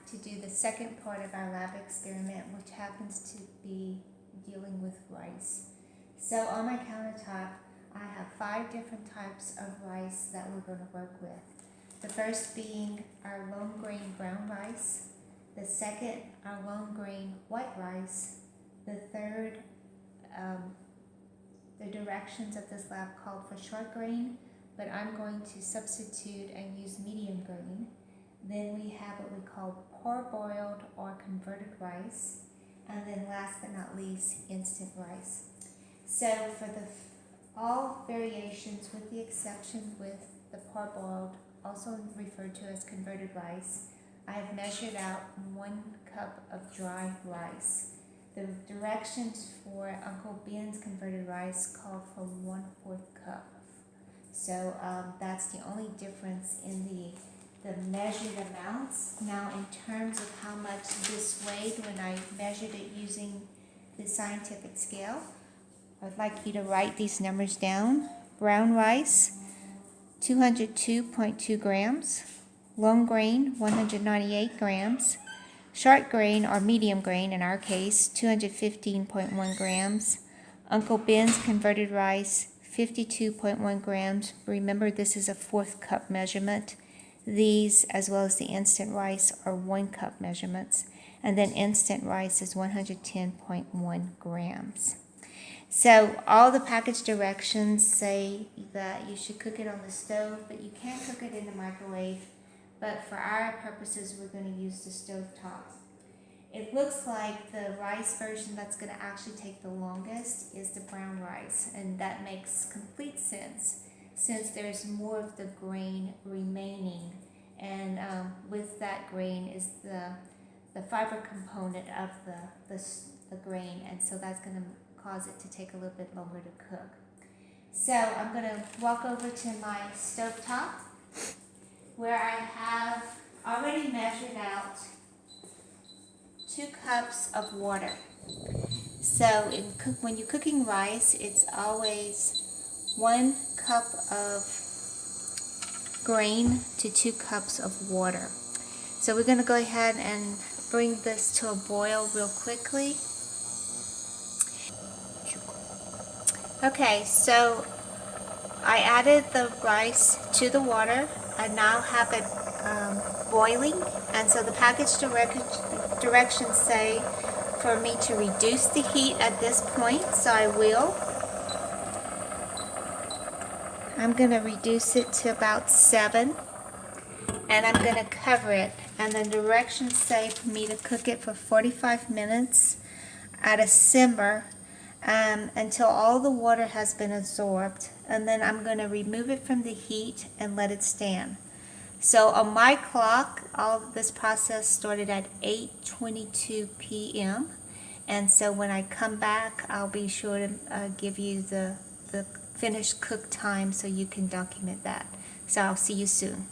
to do the second part of our lab experiment, which happens to be dealing with rice. So on my countertop, I have 5 different types of rice that we're going to work with. The first being our lone grain brown rice. The second, our lone grain white rice. The third, the directions of this lab called for short grain, but I'm going to substitute and use medium grain. Then we have what we call parboiled or converted rice. And then last but not least, instant rice. So for all variations, with the exception with the parboiled, also referred to as converted rice, I have measured out 1 cup of dry rice. The directions for Uncle Ben's converted rice called for 1/4 cup. So that's the only difference in the measured amounts. Now in terms of how much this weighed when I measured it using the scientific scale, I'd like you to write these numbers down. Brown rice, 202.2 grams. Long grain, 198 grams. Short grain or medium grain in our case, 215.1 grams. Uncle Ben's converted rice, 52.1 grams. Remember, this is a 1/4 cup measurement. These, as well as the instant rice, are 1 cup measurements. And then instant rice is 110.1 grams. So all the package directions say that you should cook it on the stove, but you can't cook it in the microwave. But for our purposes, we're going to use the stove top. It looks like the rice version that's going to actually take the longest is the brown rice, and that makes complete sense since there's more of the grain remaining, and with that grain is the fiber component of the grain, and so that's going to cause it to take a little bit longer to cook. So I'm going to walk over to my stove top where I have already measured out 2 cups of water. So when you're cooking rice, it's always 1 cup of grain to 2 cups of water. So we're going to go ahead and bring this to a boil real quickly. Okay, so I added the rice to the water. I now have it boiling, and so the package directions say for me to reduce the heat at this point, so I will. I'm going to reduce it to about 7, and I'm going to cover it, and the directions say for me to cook it for 45 minutes at a simmer until all the water has been absorbed, and then I'm going to remove it from the heat and let it stand. So on my clock, all of this process started at 8:22 p.m. and so when I come back, I'll be sure to give you the finished cook time so you can document that. So I'll see you soon.